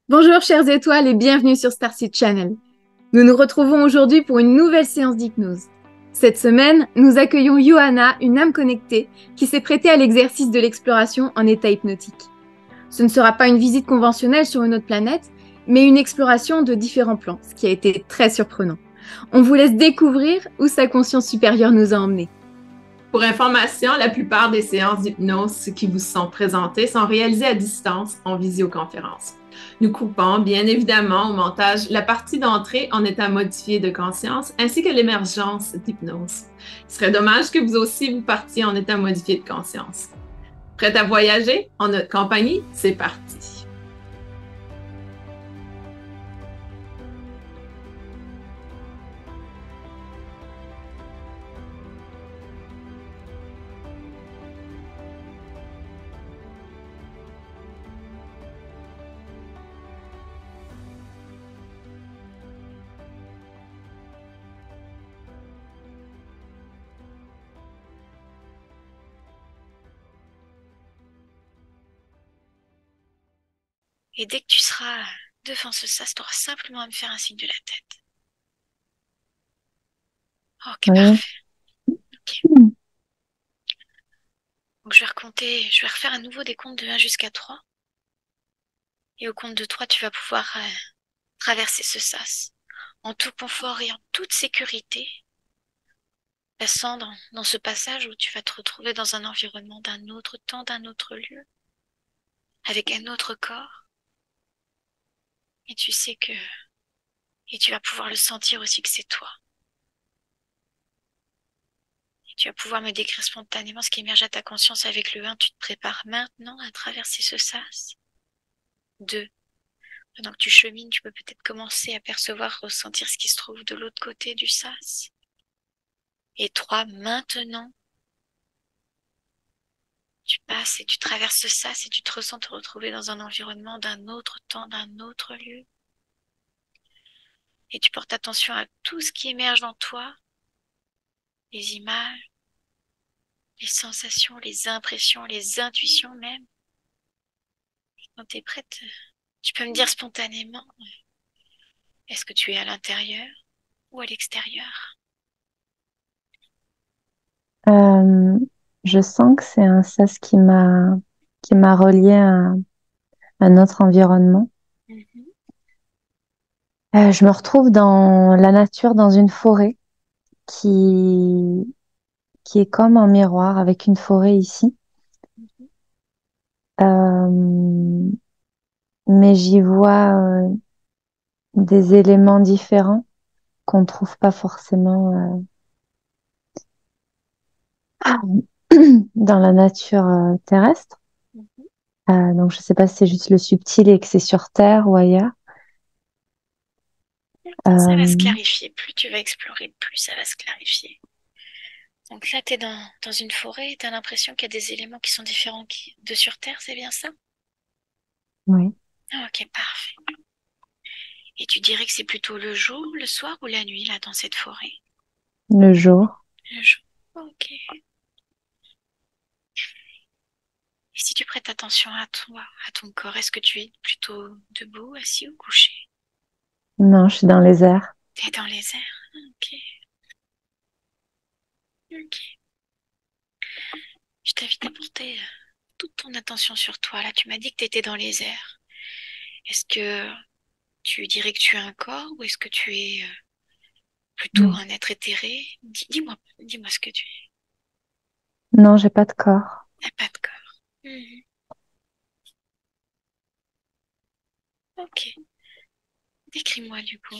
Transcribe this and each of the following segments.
Bonjour chères étoiles et bienvenue sur Starseed Channel. Nous nous retrouvons aujourd'hui pour une nouvelle séance d'hypnose. Cette semaine, nous accueillons Johanna, une âme connectée, qui s'est prêtée à l'exercice de l'exploration en état hypnotique. Ce ne sera pas une visite conventionnelle sur une autre planète, mais une exploration de différents plans, ce qui a été très surprenant. On vous laisse découvrir où sa conscience supérieure nous a emmenés. Pour information, la plupart des séances d'hypnose qui vous sont présentées sont réalisées à distance en visioconférence. Nous coupons bien évidemment au montage la partie d'entrée en état modifié de conscience ainsi que l'émergence d'hypnose. Il serait dommage que vous aussi vous partiez en état modifié de conscience. Prête à voyager en notre compagnie? C'est parti! Et dès que tu seras devant ce sas, tu auras simplement à me faire un signe de la tête. Ok, Oui. parfait. Ok. Hmm. Donc je vais recompter, je vais refaire à nouveau des comptes de 1 jusqu'à 3. Et au compte de 3, tu vas pouvoir traverser ce sas en tout confort et en toute sécurité, passant dans ce passage où tu vas te retrouver dans un environnement d'un autre temps, d'un autre lieu, avec un autre corps. Et tu sais que... Et tu vas pouvoir le sentir aussi que c'est toi. Tu vas pouvoir me décrire spontanément ce qui émerge à ta conscience avec le 1. Tu te prépares maintenant à traverser ce sas. 2. Pendant que tu chemines, tu peux peut-être commencer à percevoir, ressentir ce qui se trouve de l'autre côté du sas. Et 3. Maintenant, tu passes et tu traverses ce sas et tu te ressens te retrouver dans un environnement d'un autre temps, d'un autre lieu. Et tu portes attention à tout ce qui émerge en toi, les images, les sensations, les impressions, les intuitions même. Et quand tu es prête, tu peux me dire spontanément, est-ce que tu es à l'intérieur ou à l'extérieur? Euh, je sens que c'est un sas qui m'a relié à un autre environnement. Mhm. Je me retrouve dans la nature, dans une forêt qui qui est comme un miroir avec une forêt ici. Mhm. Euh, mais j'y vois des éléments différents qu'on trouve pas forcément dans la nature terrestre. Mhm. Donc je sais pas si c'est juste le subtil et que c'est sur Terre ou ailleurs. Ça va se Euh, clarifier. Plus tu vas explorer, plus ça va se clarifier. Donc là, tu es dans une forêt et tu as l'impression qu'il y a des éléments qui sont différents de sur Terre, c'est bien ça? oui, Ah, ok, parfait. Et tu dirais que c'est plutôt le jour, le soir ou la nuit, là, dans cette forêt? le jour. Le jour. Ok. Et si tu prêtes attention à toi, à ton corps, est-ce que tu es plutôt debout, assis ou couché? Non, je suis dans les airs. T'es dans les airs. Ok. Ok. Je t'invite à porter toute ton attention sur toi. Là, tu m'as dit que tu étais dans les airs. Est-ce que tu dirais que tu as un corps ou est-ce que tu es plutôt Non, un être éthéré? Dis-moi ce que tu es. non, j'ai pas de corps. T'as pas de corps. Mhm. Ok. Décris-moi du coup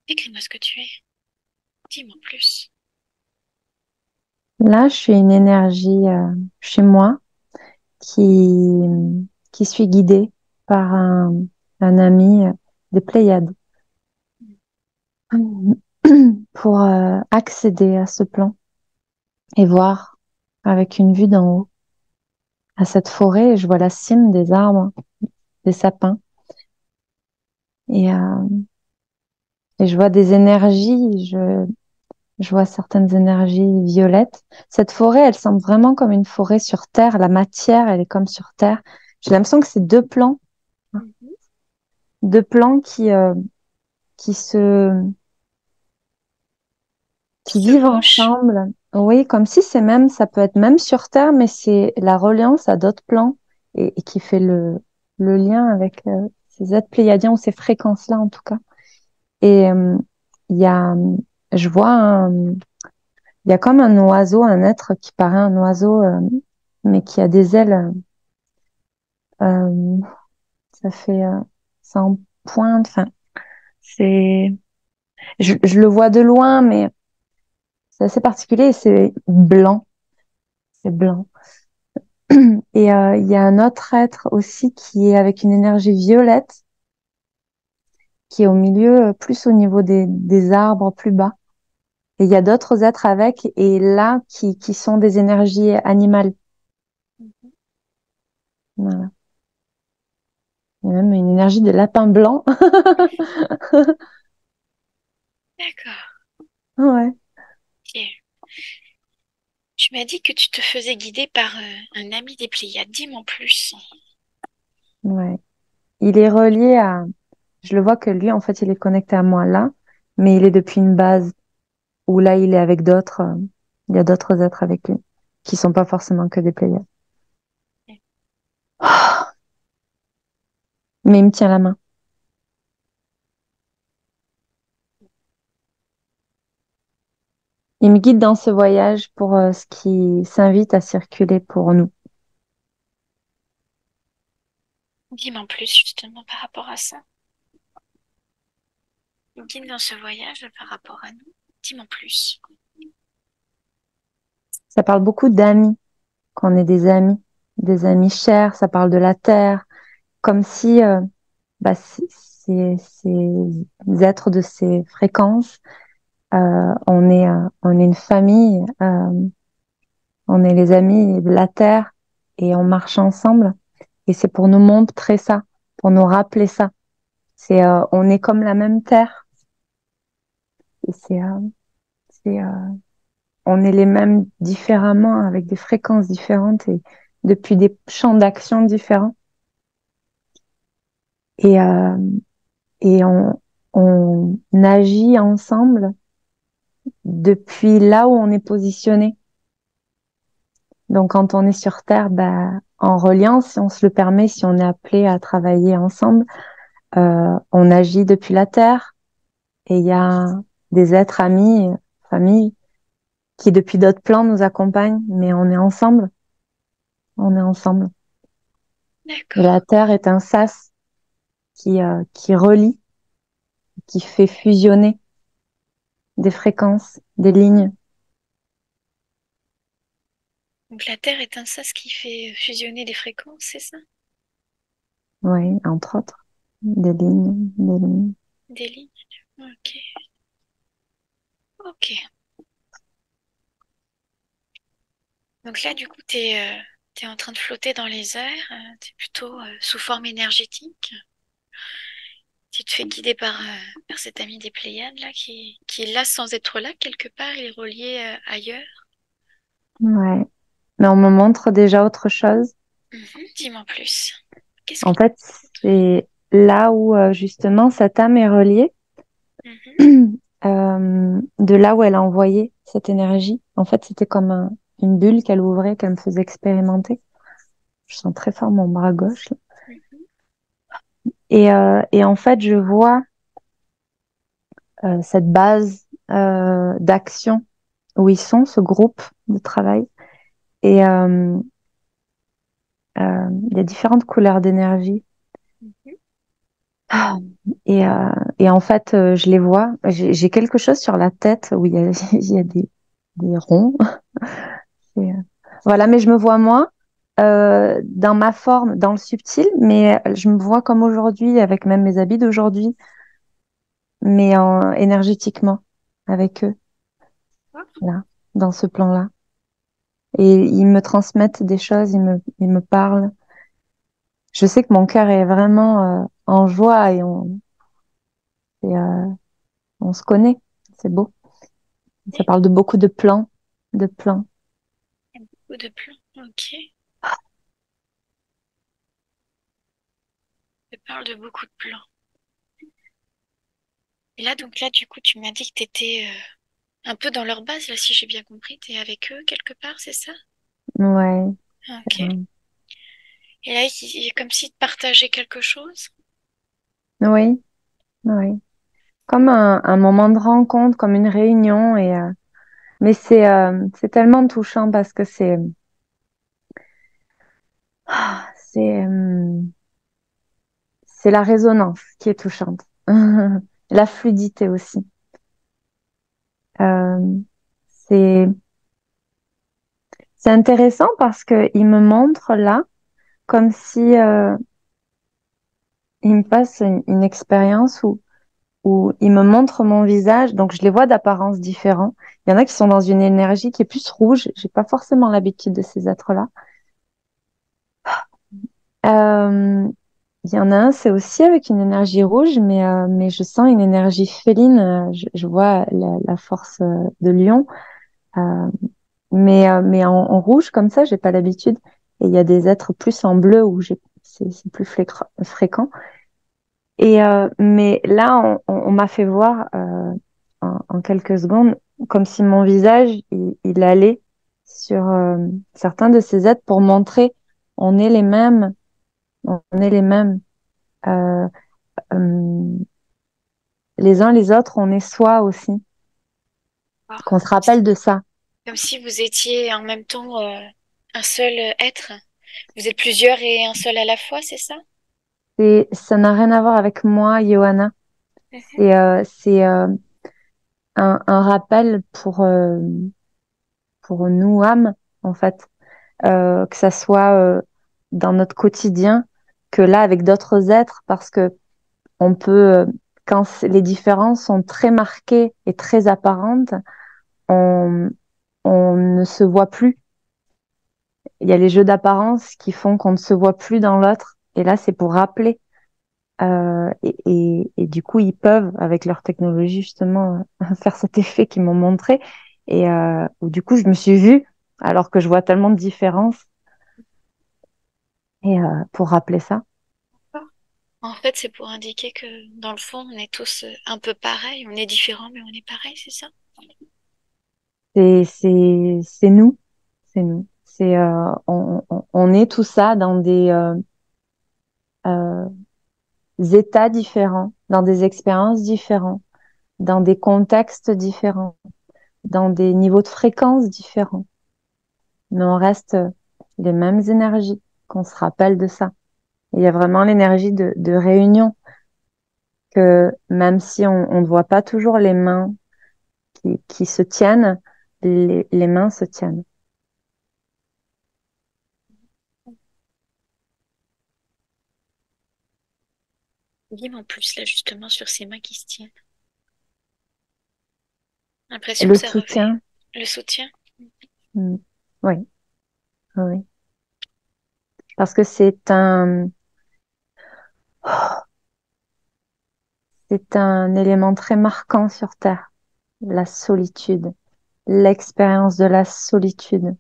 Décris-moi ce que tu es. Dis-moi plus. Là, je suis une énergie chez moi qui, qui suis guidée par un ami des Pléiades pour accéder à ce plan et voir avec une vue d'en haut à cette forêt. Et je vois la cime des arbres, des sapins et, euh, et je vois des énergies. Je vois certaines énergies violettes. Cette forêt, elle semble vraiment comme une forêt sur Terre. La matière, elle est comme sur Terre. j'ai l'impression que c'est Mhm. deux plans qui se, qui Se vivent chevauchent. ensemble. Oui, comme si c'est même, ça peut être même sur Terre, mais c'est la reliance à d'autres plans et qui fait le lien avec ces êtres pléiadiens ou ces fréquences-là en tout cas. Et il y a, je vois, il y a comme un oiseau, un être qui paraît un oiseau, mais qui a des ailes. Euh, ça fait, ça en pointe. Enfin, c'est, je le vois de loin, mais c'est assez particulier. Et c'est blanc, c'est blanc. Et il y a un autre être aussi qui est avec une énergie violette, qui est au milieu, plus au niveau des arbres, plus bas. Et il y a d'autres êtres avec, et là, qui sont des énergies animales. Mhm. Voilà. Il y a même une énergie de lapin blanc. D'accord. Ouais, Ok. Tu m'as dit que tu te faisais guider par un ami des Pléiades. Dis-moi en plus. ouais. Il est relié à, je le vois que lui, en fait, il est connecté à moi là, mais il est depuis une base où là, il est avec d'autres, il y a d'autres êtres avec lui, qui sont pas forcément que des Pléiades. Mais il me tient la main. Il me guide dans ce voyage pour ce qui s'invite à circuler pour nous. Dis-moi en plus justement par rapport à ça. Guide dans ce voyage par rapport à nous. Dis-moi en plus. Ça parle beaucoup d'amis, qu'on est des amis chers. Ça parle de la terre, comme si bah, ces êtres de ces fréquences, on est une famille, on est les amis de la terre et on marche ensemble. Et c'est pour nous montrer ça, pour nous rappeler ça. On est comme la même terre. Et c'est, euh, on est les mêmes différemment, avec des fréquences différentes et depuis des champs d'action différents. Et, euh, et on agit ensemble depuis là où on est positionné. Donc, quand on est sur Terre, bah, en reliant, si on se le permet, si on est appelé à travailler ensemble, on agit depuis la Terre. Et il y a des êtres amis, famille, qui depuis d'autres plans nous accompagnent, mais on est ensemble. On est ensemble. Et la D'accord. Terre est un sas qui relie, qui fait fusionner des fréquences, des lignes. Donc la Terre est un sas qui fait fusionner des fréquences, c'est ça? Oui, entre autres. Des lignes, des lignes. Des lignes. Ok. Ok. Donc là, du coup, t'es en train de flotter dans les airs. T'es plutôt sous forme énergétique. Tu te fais guider par cet ami des Pléiades là, qui est là sans être là quelque part. Il est relié ailleurs. Ouais. Mais on me montre déjà autre chose. Mhm. Dis-moi en plus. Qu'est-ce En que... fait, c'est là où justement cette âme est reliée, Mhm. de là où elle a envoyé cette énergie. En fait, c'était comme une bulle qu'elle ouvrait, qu'elle me faisait expérimenter. Je sens très fort mon bras gauche, là. Mhm. Et en fait, je vois cette base d'action où ils sont, ce groupe de travail. Et il y a différentes couleurs d'énergie. Mhm. Ah, et en fait, je les vois. J'ai quelque chose sur la tête où il y a, il y a des ronds. Et, voilà, mais je me vois moi dans ma forme, dans le subtil, mais je me vois comme aujourd'hui, avec même mes habits d'aujourd'hui, mais énergétiquement, avec eux, là, dans ce plan-là. Et ils me transmettent des choses, ils me parlent. Je sais que mon cœur est vraiment en joie et, on se connaît. C'est beau. Ça parle de beaucoup de plans, de plans. Ou de plans. Ok. parle de beaucoup de plans. Et là, donc là, du coup, tu m'as dit que t'étais un peu dans leur base, là, si j'ai bien compris. T'es avec eux quelque part, c'est ça? Ouais. Ah, ok. Et là, il est comme s'ils te partageaient quelque chose. Oui, oui. Comme un moment de rencontre, comme une réunion. Mais c'est tellement touchant parce que c'est la résonance qui est touchante. La fluidité aussi. Euh, c'est, c'est intéressant parce que il me montre là comme si il me passe une expérience où il me montre mon visage. Donc je les vois d'apparence différente. Il y en a qui sont dans une énergie qui est plus rouge. J'ai pas forcément l'habitude de ces êtres-là. Euh, il y en a un, c'est aussi avec une énergie rouge, mais je sens une énergie féline. Je vois la force de lion. Euh, mais en rouge, comme ça, j'ai pas l'habitude. Et il y a des êtres plus en bleu où c'est plus fréquent. Mais là, on m'a fait voir en quelques secondes comme si mon visage, il allait sur certains de ces êtres pour montrer on est les mêmes, on est les mêmes. Euh, euh, les uns les autres, on est soi aussi. Ah. Qu'on se rappelle de ça. Comme si vous étiez en même temps un seul être. Vous êtes plusieurs et un seul à la fois, c'est ça? Ça n'a rien à voir avec moi, Johanna. Mhm. C'est un rappel pour nous, âmes, en fait. Que ça soit dans notre quotidien, que là, avec d'autres êtres, parce que on peut, quand les différences sont très marquées et très apparentes, on, on ne se voit plus. Il y a les jeux d'apparence qui font qu'on ne se voit plus dans l'autre. Et là, c'est pour rappeler. Et du coup, ils peuvent, avec leur technologie, justement, faire cet effet qu'ils m'ont montré. Où, du coup, je me suis vue, alors que je vois tellement de différences. Pour rappeler ça. En fait, c'est pour indiquer que dans le fond, on est tous un peu pareils. On est différents, mais on est pareils, c'est ça? C'est nous. C'est nous. On est tout ça dans des euh, états différents, dans des expériences différentes, dans des contextes différents, dans des niveaux de fréquence différents. Mais on reste les mêmes énergies, qu'on se rappelle de ça. Il y a vraiment l'énergie de réunion, que même si on ne voit pas toujours les mains qui se tiennent, les mains se tiennent. Dis-moi en plus, là, justement, sur ces mains qui se tiennent. L'impression Le que ça revêt. soutien, Le soutien. mm, oui, oui. Parce que c'est un élément très marquant sur Terre, la solitude, l'expérience de la solitude,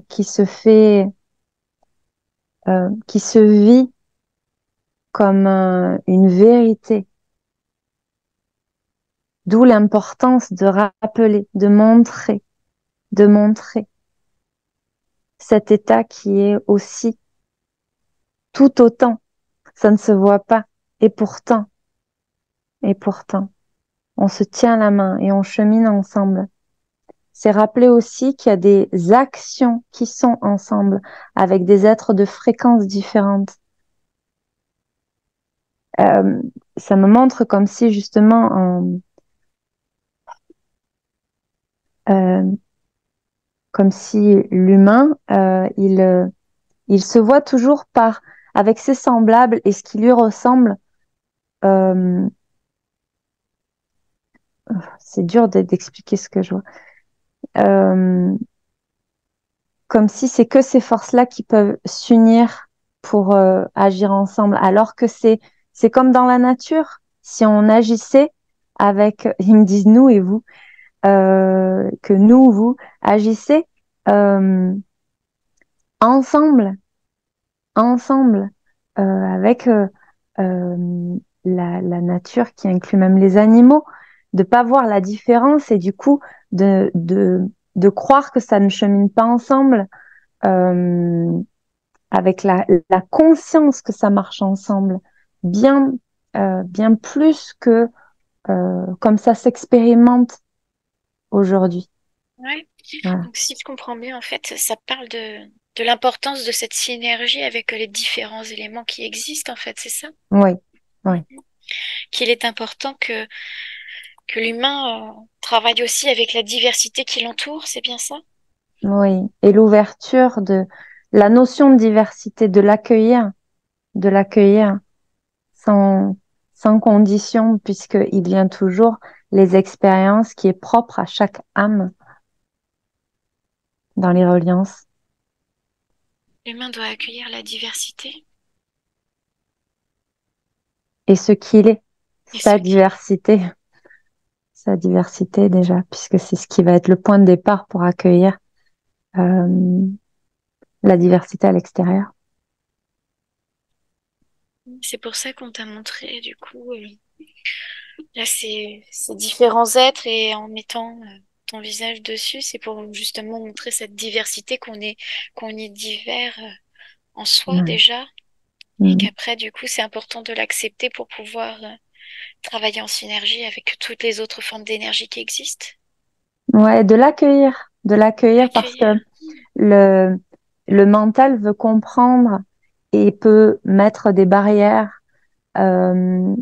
qui se vit comme une vérité. D'où l'importance de rappeler, de montrer cet état qui est aussi tout autant. Ça ne se voit pas. Et pourtant, et pourtant, on se tient la main et on chemine ensemble. C'est rappeler aussi qu'il y a des actions qui sont ensemble avec des êtres de fréquences différentes. Euh, Ça me montre comme si justement, euh, comme si l'humain, il se voit toujours avec ses semblables et ce qui lui ressemble. Euh, c'est dur d'expliquer ce que je vois. Euh, Comme si c'est que ces forces-là qui peuvent s'unir pour agir ensemble, alors que c'est comme dans la nature. Si on agissait avec, ils me disent nous et vous, que nous, vous, agissez euh, ensemble, ensemble. avec la nature qui inclut même les animaux, de pas voir la différence et du coup de croire que ça ne chemine pas ensemble, euh, avec la conscience que ça marche ensemble, bien, bien plus que comme ça s'expérimente aujourd'hui. Ouais. Voilà. Donc, si je comprends bien, en fait, ça parle de l'importance de cette synergie avec les différents éléments qui existent, en fait, c'est ça? Oui, oui, Qu'il est important que l'humain travaille aussi avec la diversité qui l'entoure, c'est bien ça? oui. Et l'ouverture de la notion de diversité, de l'accueillir sans, sans condition, puisqu'il vient toujours les expériences qui est propre à chaque âme dans les reliances. L'humain doit accueillir la diversité Et ce qu'il est, et ce qui... sa diversité déjà, puisque c'est ce qui va être le point de départ pour accueillir euh, la diversité à l'extérieur. C'est pour ça qu'on t'a montré, du coup, là, ces différents êtres et en mettant ton visage dessus, c'est pour justement montrer cette diversité qu'on est divers en soi Ouais. déjà et Mm. qu'après, du coup, c'est important de l'accepter pour pouvoir travailler en synergie avec toutes les autres formes d'énergie qui existent. Ouais, de l'accueillir parce que Accueillir. le, le mental veut comprendre et peut mettre des barrières. Euh,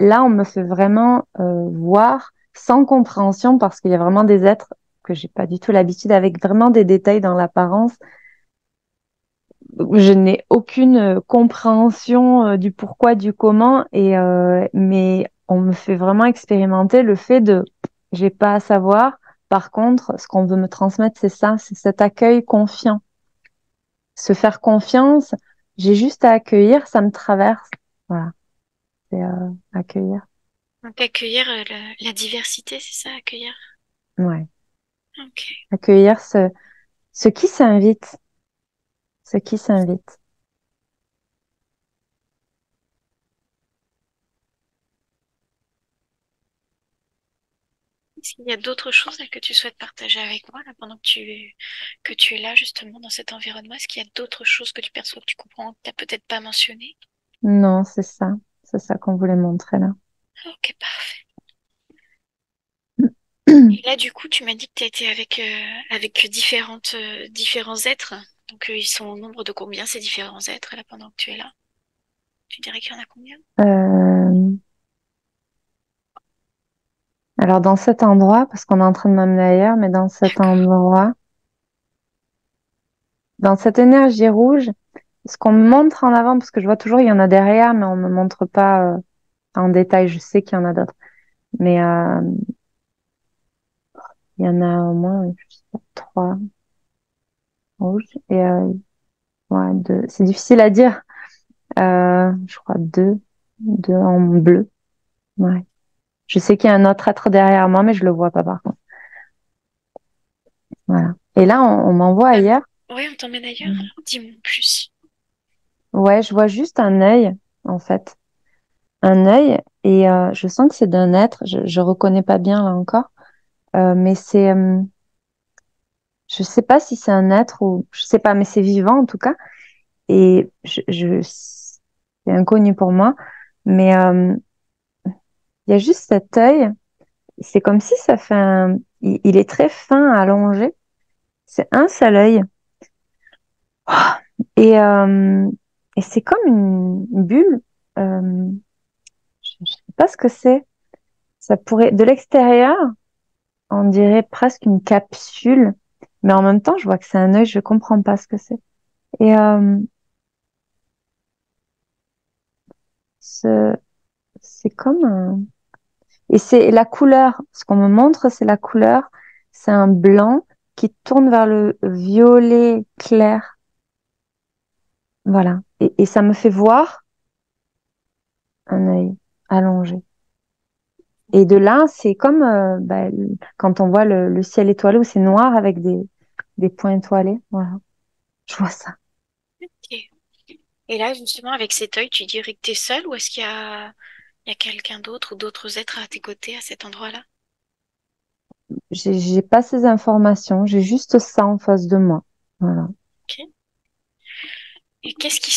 Là, on me fait vraiment voir sans compréhension parce qu'il y a vraiment des êtres que j'ai pas du tout l'habitude avec vraiment des détails dans l'apparence où je n'ai aucune compréhension du pourquoi, du comment mais on me fait vraiment expérimenter le fait de j'ai pas à savoir. Par contre, ce qu'on veut me transmettre, c'est ça, c'est cet accueil confiant. Se faire confiance, j'ai juste à accueillir, ça me traverse. Voilà, c'est accueillir. Donc accueillir la diversité, c'est ça, accueillir. Ouais. Ok. Accueillir ce qui s'invite, ce qui s'invite. Est-ce qu'il y a d'autres choses là, que tu souhaites partager avec moi là, pendant que tu es là justement dans cet environnement? Est-ce qu'il y a d'autres choses que tu perçois, que tu comprends, que tu n'as peut-être pas mentionné? Non, c'est ça qu'on voulait montrer là. Ok, parfait. Et là, du coup, tu m'as dit que tu étais avec différents êtres. Donc, ils sont au nombre de combien ces différents êtres là pendant que tu es là? Tu dirais qu'il y en a combien? Euh, alors dans cet endroit, parce qu'on est en train de m'amener ailleurs, mais dans cet D'accord. endroit, dans cette énergie rouge, ce qu'on me montre en avant, parce que je vois toujours il y en a derrière, mais on me montre pas en détail. Je sais qu'il y en a d'autres, mais il y en a au moins je sais pas, trois rouges et ouais, deux. C'est difficile à dire. Je crois deux en bleu. Ouais. Je sais qu'il y a un autre être derrière moi, mais je le vois pas par contre. Voilà. Et là, on m'envoie Ah, ailleurs. oui, on t'emmène ailleurs? Dis-moi en plus. Ouais, je vois juste un œil, en fait. Un œil, et je sens que c'est d'un être. Je reconnais pas bien là encore. Mais je sais pas si c'est un être ou, je sais pas, mais c'est vivant en tout cas. Et c'est inconnu pour moi. Mais il y a juste cet œil. C'est comme si ça fait il est très fin, allongé. C'est un seul œil. Et, euh, et c'est comme une bulle. Euh, je ne sais pas ce que c'est. Ça pourrait, de l'extérieur, on dirait presque une capsule, mais en même temps, je vois que c'est un œil, je comprends pas ce que c'est. Et ce, c'est comme un... Et c'est la couleur, ce qu'on me montre, c'est la couleur. C'est un blanc qui tourne vers le violet clair. Voilà. Et ça me fait voir un œil allongé. Et de là, c'est comme quand on voit le ciel étoilé où c'est noir avec des points étoilés. Voilà. Je vois ça. Ok. Et là, justement, avec cet œil, tu dirais que tu es seule ou est-ce qu'il y a quelqu'un d'autre ou d'autres êtres à tes côtés à cet endroit-là? J'ai pas ces informations, j'ai juste ça en face de moi. Voilà. Ok. Et qu'est-ce qui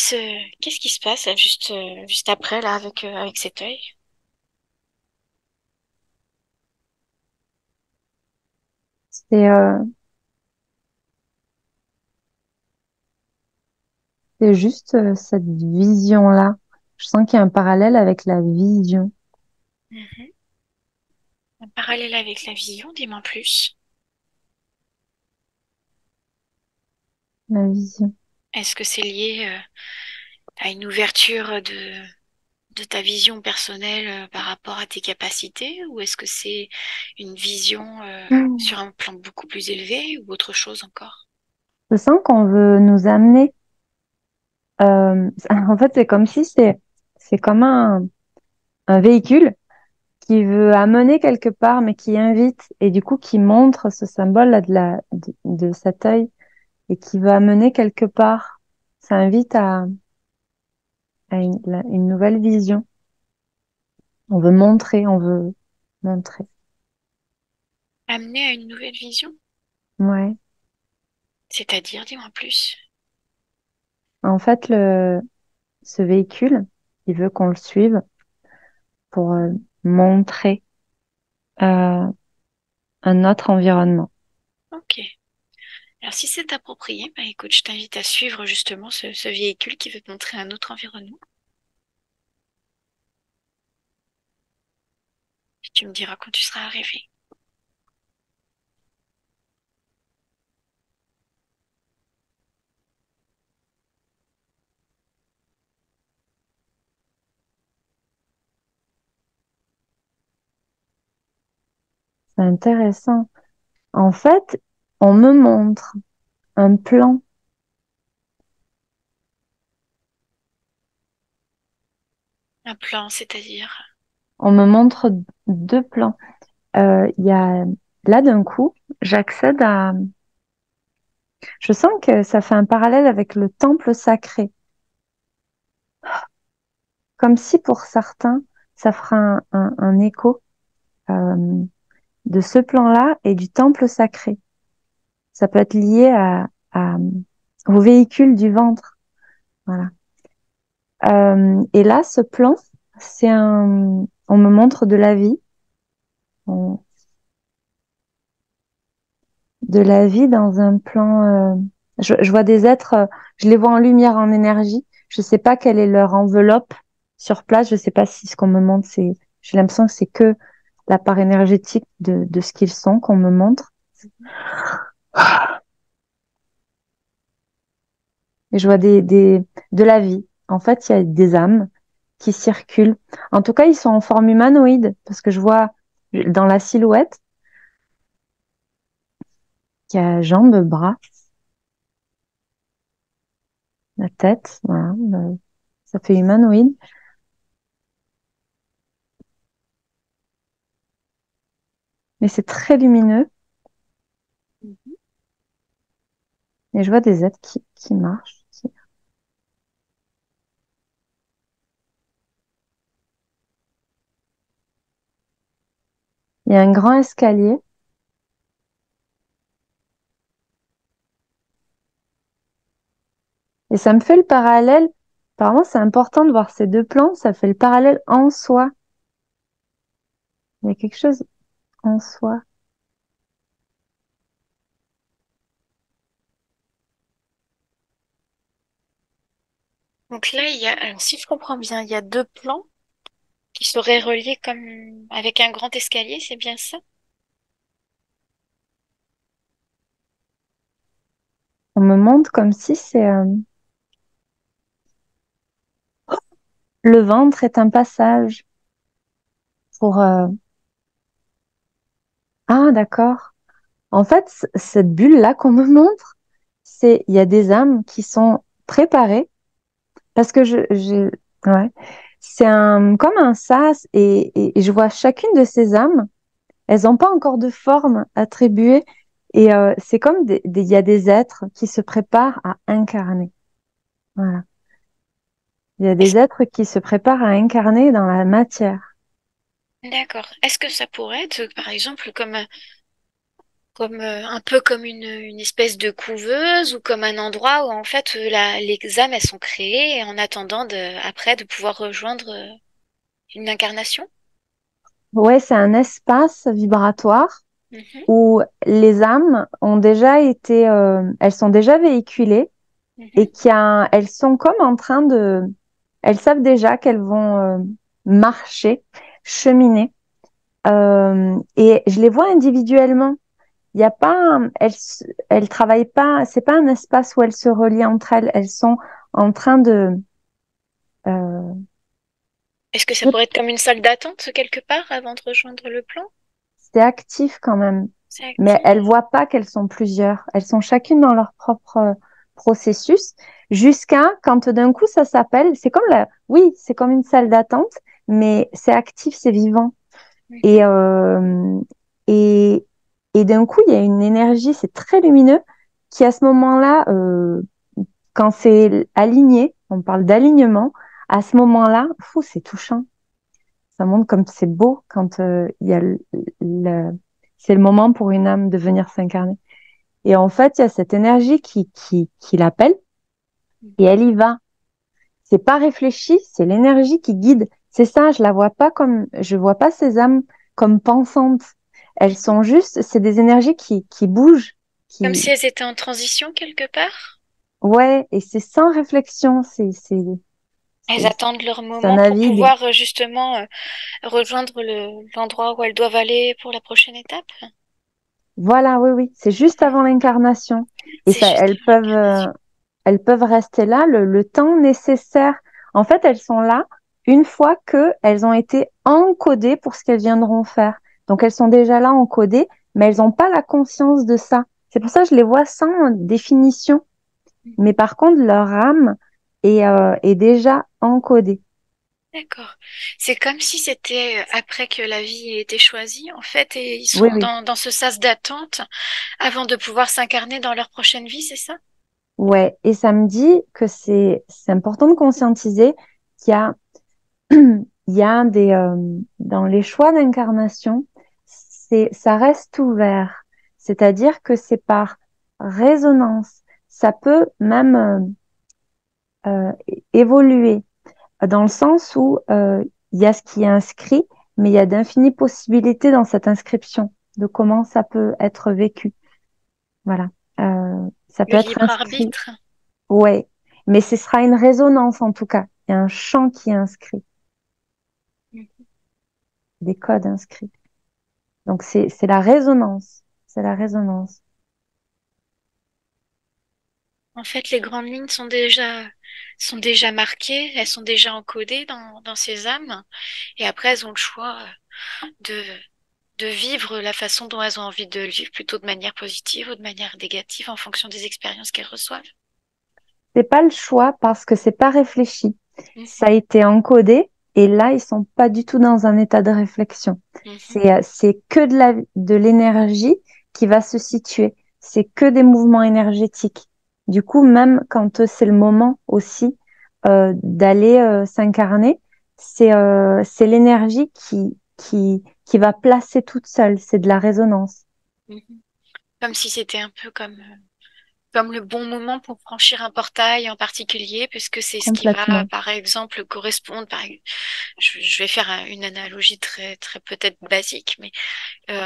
se passe là, juste après, là, avec cet œil? C'est c'est juste cette vision-là. Je sens qu'il y a un parallèle avec la vision. Mhm. Un parallèle avec la vision, dis-moi en plus. La vision. Est-ce que c'est lié à une ouverture de ta vision personnelle par rapport à tes capacités ou est-ce que c'est une vision Hmm. sur un plan beaucoup plus élevé ou autre chose encore? Je sens qu'on veut nous amener. En fait, c'est comme si c'est comme un véhicule qui veut amener quelque part, mais qui invite et du coup qui montre ce symbole-là de cet œil et qui veut amener quelque part. Ça invite à une nouvelle vision. On veut montrer. Amener à une nouvelle vision? Ouais. C'est-à-dire, dis-moi en plus. En fait, ce véhicule, il veut qu'on le suive pour montrer euh, un autre environnement. Ok. Alors si c'est approprié, bah écoute, je t'invite à suivre justement ce véhicule qui veut te montrer un autre environnement. Et tu me diras quand tu seras arrivé. C'est intéressant. En fait, on me montre un plan. Un plan, c'est-à-dire. On me montre deux plans. Il y a là d'un coup, j'accède à. Je sens que ça fait un parallèle avec le temple sacré, comme si pour certains, ça fera un écho euh, de ce plan-là et du temple sacré. Ça peut être lié au véhicule du ventre. Voilà. Et là, ce plan, on me montre de la vie, on- de la vie dans un plan. Je vois des êtres, je les vois en lumière, en énergie. Je sais pas quelle est leur enveloppe sur place. Je sais pas si ce qu'on me montre, j'ai l'impression que c'est que la part énergétique de ce qu'ils sont qu'on me montre. Et je vois de la vie. En fait, il y a des âmes qui circulent. En tout cas, ils sont en forme humanoïde parce que je vois dans la silhouette qu'il y a jambes, bras, la tête, voilà, ça fait humanoïde. Mais c'est très lumineux et je vois des êtres qui marchent. Il y a un grand escalier et ça me fait le parallèle. Apparemment, c'est important de voir ces deux plans. Ça fait le parallèle en soi. Il y a quelque chose en soi. Donc là, alors, si je comprends bien, il y a deux plans qui seraient reliés comme avec un grand escalier, c'est bien ça? On me montre comme si c'est le ventre est un passage pour. Ah, d'accord. En fait, cette bulle-là qu'on me montre, il y a des âmes qui sont préparées parce que ouais, comme un sas et je vois chacune de ces âmes, elles n'ont pas encore de forme attribuée et c'est comme il y a des êtres qui se préparent à incarner. Voilà. Il y a des êtres qui se préparent à incarner dans la matière. D'accord. Est-ce que ça pourrait être, par exemple, un peu comme une espèce de couveuse ou comme un endroit où en fait les âmes elles sont créées en attendant après de pouvoir rejoindre une incarnation? Ouais, c'est un espace vibratoire Mhm, où les âmes ont déjà été, elles sont déjà véhiculées mhm. et elles sont comme en train elles savent déjà qu'elles vont marcher, cheminer. Et je les vois individuellement. Il y a pas, elles travaillent pas. C'est pas un espace où elles se relient entre elles. Elles sont en train euh, Est-ce que ça pourrait être comme une salle d'attente quelque part avant de rejoindre le plan? c'est actif quand même. C'est Mais actif. elles voient pas qu'elles sont plusieurs. Elles sont chacune dans leur propre processus jusqu'à quand d'un coup ça s'appelle. C'est comme oui, c'est comme une salle d'attente, mais c'est actif, c'est vivant. Et, Mhm. euh, et, et d'un coup, il y a une énergie, c'est très lumineux, qui à ce moment-là, quand c'est aligné, on parle d'alignement, à ce moment-là, fou, c'est touchant. Ça montre comme c'est beau quand il y a c'est le moment pour une âme de venir s'incarner. Et en fait, il y a cette énergie qui l'appelle et elle y va. C'est pas réfléchi, c'est l'énergie qui guide. C'est ça, je vois pas ces âmes comme pensantes. Elles sont juste, c'est des énergies qui bougent, Comme qui, si elles étaient en transition quelque part. ouais, et c'est sans réflexion, Elles c'est, attendent leur ça moment pour navigue. pouvoir justement rejoindre l'endroit où elles doivent aller pour la prochaine étape. Voilà, oui, oui, c'est juste avant l'incarnation. Et C'est ça, juste avant l'incarnation. elles peuvent rester là le temps nécessaire. En fait, elles sont là une fois que elles ont été encodées pour ce qu'elles viendront faire. Donc, elles sont déjà là encodées, mais elles n'ont pas la conscience de ça. C'est pour ça que je les vois sans définition. Mais par contre, leur âme est déjà encodée. D'accord. C'est comme si c'était après que la vie ait été choisie, en fait, et ils Oui, sont oui. dans ce sas d'attente avant de pouvoir s'incarner dans leur prochaine vie, c'est ça? Ouais. Et ça me dit que c'est important de conscientiser qu'il y a il y a dans les choix d'incarnation, ça reste ouvert. C'est-à-dire que c'est par résonance. Ça peut même évoluer dans le sens où il y a ce qui est inscrit, mais il y a d'infinies possibilités dans cette inscription de comment ça peut être vécu. Voilà. Ça Le peut être libre inscrit. arbitre. Ouais. Mais ce sera une résonance en tout cas. Il y a un champ qui est inscrit, des codes inscrits. Donc c'est la résonance, c'est la résonance. En fait, les grandes lignes sont déjà marquées, elles sont déjà encodées dans ces âmes, et après elles ont le choix de, de vivre la façon dont elles ont envie de le vivre, plutôt de manière positive ou de manière négative en fonction des expériences qu'elles reçoivent. C'est pas le choix parce que c'est pas réfléchi. Ça Mhm, a été encodé et là ils sont pas du tout dans un état de réflexion. mhm. C'est que de l'énergie qui va se situer. C'est que des mouvements énergétiques. Du coup même quand c'est le moment aussi d'aller s'incarner, c'est l'énergie qui va placer toute seule. C'est de la résonance Mhm. Comme si c'était un peu comme le bon moment pour franchir un portail en particulier, puisque c'est ce qui va, complètement. par exemple, correspondre. Je vais faire une analogie très, très peut-être basique, mais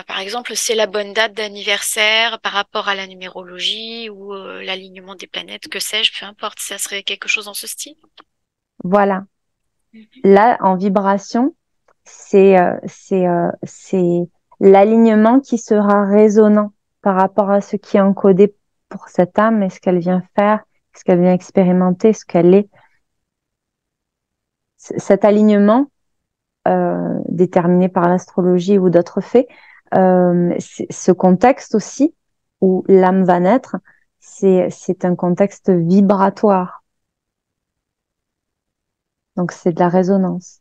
par exemple, c'est la bonne date d'anniversaire par rapport à la numérologie ou l'alignement des planètes, que sais-je, peu importe, ça serait quelque chose dans ce style. Voilà. Mhm. Là, en vibration, c'est l'alignement qui sera résonnant par rapport à ce qui est encodé pour cette âme et ce qu'elle vient faire, ce qu'elle vient expérimenter, ce qu'elle est. Cet alignement, déterminé par l'astrologie ou d'autres faits, ce contexte aussi où l'âme va naître, c'est un contexte vibratoire. Donc, c'est de la résonance.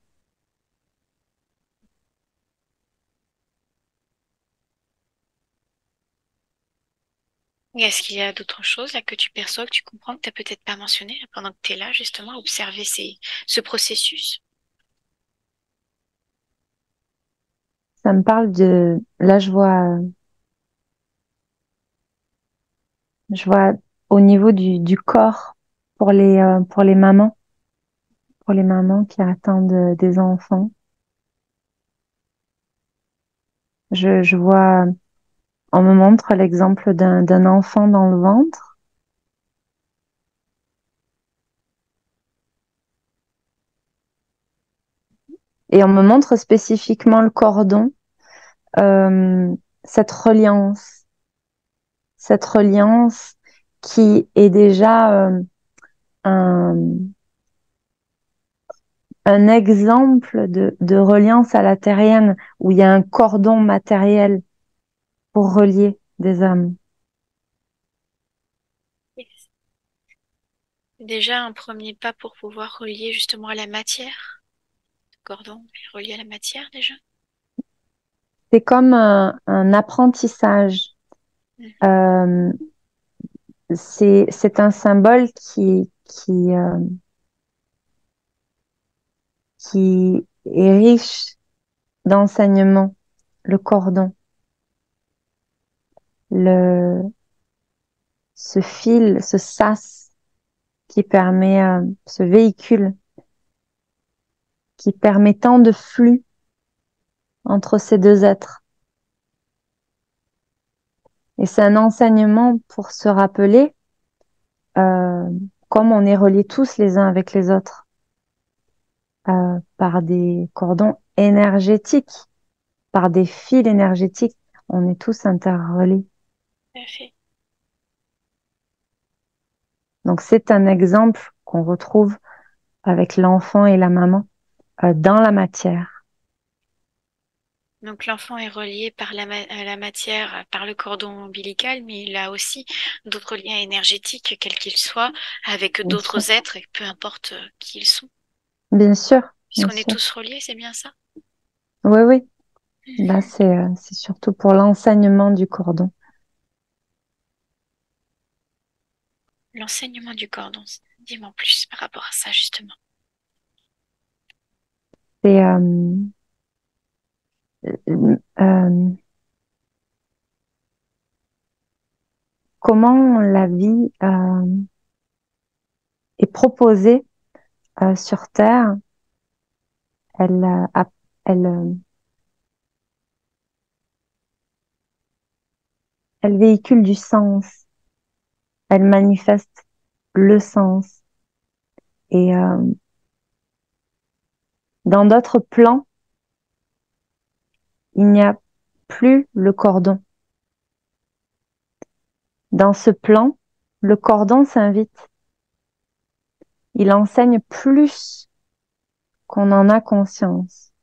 Et est-ce qu'il y a d'autres choses là que tu perçois, que tu comprends, que tu n'as peut-être pas mentionné là, pendant que tu es là, justement, à observer ce processus? Ça me parle de... Là, je vois au niveau du corps pour les mamans qui attendent des enfants. Je vois, on me montre l'exemple d'un enfant dans le ventre. Et on me montre spécifiquement le cordon, euh, cette reliance, cette reliance qui est déjà un, un exemple de reliance à la terrienne, où il y a un cordon matériel pour relier des âmes. Yes. Déjà, un premier pas pour pouvoir relier justement à la matière. Le cordon est relié à la matière déjà. C'est comme un apprentissage. Mhm. Euh, c'est un symbole qui est riche d'enseignements, le cordon. Le, ce fil, ce sas qui permet, ce véhicule qui permet tant de flux entre ces deux êtres. Et c'est un enseignement pour se rappeler euh, comme on est reliés tous les uns avec les autres par des cordons énergétiques, par des fils énergétiques. On est tous interreliés. Parfait. Donc c'est un exemple qu'on retrouve avec l'enfant et la maman dans la matière. Donc l'enfant est relié par à la matière, par le cordon ombilical, mais il a aussi d'autres liens énergétiques, quels qu'ils soient, avec Bien sûr, d'autres êtres, et peu importe qui ils sont. bien sûr, bien Puisqu'on est sûr. tous reliés, c'est bien ça? Oui, oui. Là, c'est surtout pour l'enseignement du cordon. L'enseignement du cordon, dis-moi en plus par rapport à ça, justement. C'est euh, comment la vie est proposée sur Terre. Elle, elle, elle véhicule du sens. Elle manifeste le sens. Et dans d'autres plans, il n'y a plus le cordon. Dans ce plan, le cordon s'invite. Il enseigne plus qu'on en a conscience.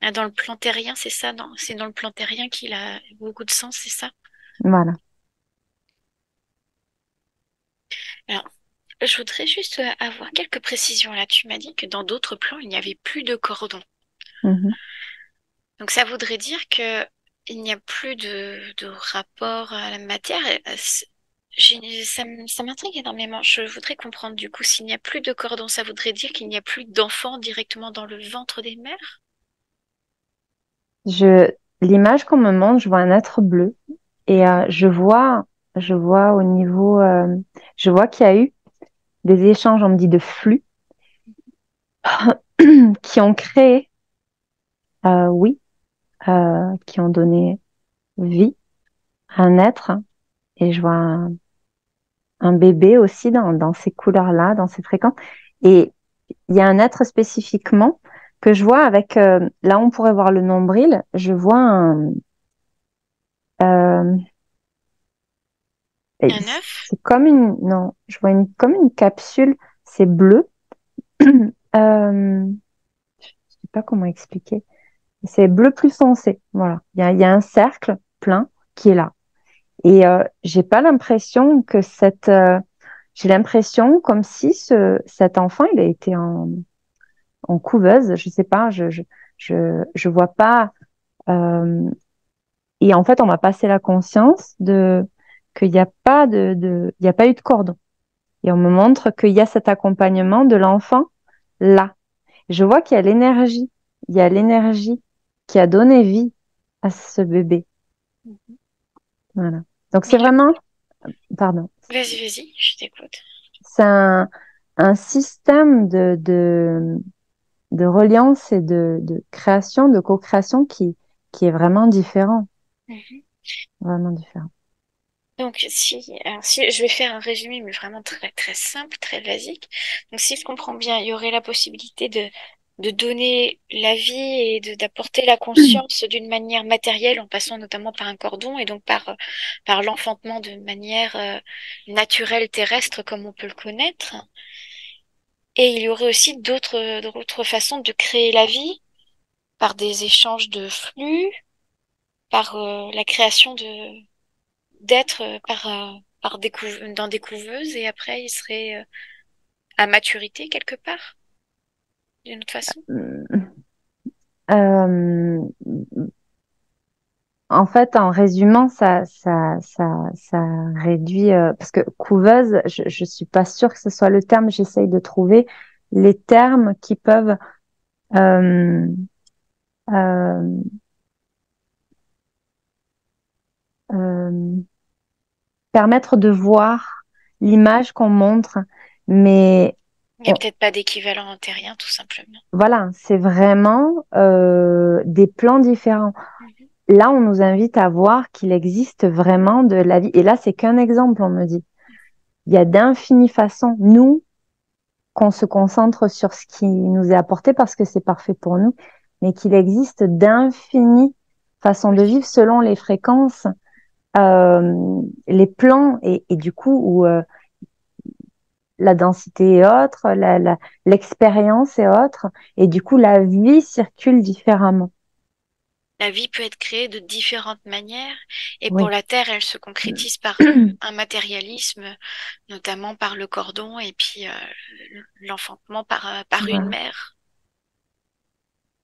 Ah, dans le plan terrien, c'est ça, non? C'est dans le plan terrien qu'il a beaucoup de sens, c'est ça? Voilà. Alors, je voudrais juste avoir quelques précisions là. Tu m'as dit que dans d'autres plans, il n'y avait plus de cordon. Mhm. Donc ça voudrait dire que il n'y a plus de rapport à la matière. Ça m'intrigue énormément. Je voudrais comprendre du coup, s'il n'y a plus de cordon, ça voudrait dire qu'il n'y a plus d'enfants directement dans le ventre des mères? L'image qu'on me montre, je vois un être bleu et je vois au niveau, je vois qu'il y a eu des échanges, on me dit de flux, qui ont créé, oui, qui ont donné vie à un être. Et je vois un bébé aussi dans ces couleurs-là, dans ces fréquences. Et il y a un être spécifiquement que je vois avec, là on pourrait voir le nombril, je vois euh, Un œuf? c'est comme non, je vois comme une capsule, c'est bleu. Je sais pas comment expliquer. C'est bleu plus foncé, voilà. Il y a un cercle plein qui est là. Et j'ai pas l'impression que j'ai l'impression comme si cet enfant, il a été en couveuse, je sais pas, je vois pas, euh, Et en fait, on m'a passé la conscience qu'il n'y a pas il y a pas eu de cordon. Et on me montre qu'il y a cet accompagnement de l'enfant là. Je vois qu'il y a l'énergie. Il y a l'énergie qui a donné vie à ce bébé. Voilà. Donc, Mais c'est vraiment, pardon, vas-y, je t'écoute. c'est un système de reliance et de création, de co-création qui est vraiment différent. Mhm. Vraiment différent. Donc, si je vais faire un résumé, mais vraiment très, très simple, très basique. Donc, si je comprends bien, il y aurait la possibilité de donner la vie et d'apporter la conscience d'une manière matérielle en passant notamment par un cordon et donc par l'enfantement de manière naturelle terrestre comme on peut le connaître. Et il y aurait aussi d'autres façons de créer la vie par des échanges de flux, par la création d'êtres dans des couveuses et après il serait à maturité quelque part, d'une autre façon. Euh, En fait, en résumant, ça réduit, parce que couveuse, je suis pas sûre que ce soit le terme. J'essaye de trouver les termes qui peuvent euh, euh, euh, permettre de voir l'image qu'on montre. Mais Il n'y a peut-être pas d'équivalent terrien, tout simplement. voilà, c'est vraiment des plans différents. Mhm. Là, on nous invite à voir qu'il existe vraiment de la vie. Et là, c'est qu'un exemple, on me dit. Il y a d'infinies façons. Nous, qu'on se concentre sur ce qui nous est apporté parce que c'est parfait pour nous, mais qu'il existe d'infinies façons de vivre selon les fréquences, les plans et du coup où la densité est autre, l'expérience est autre et du coup la vie circule différemment. La vie peut être créée de différentes manières et pour Oui. la Terre, elle se concrétise par un matérialisme, notamment par le cordon et puis l'enfantement par une Voilà. mère.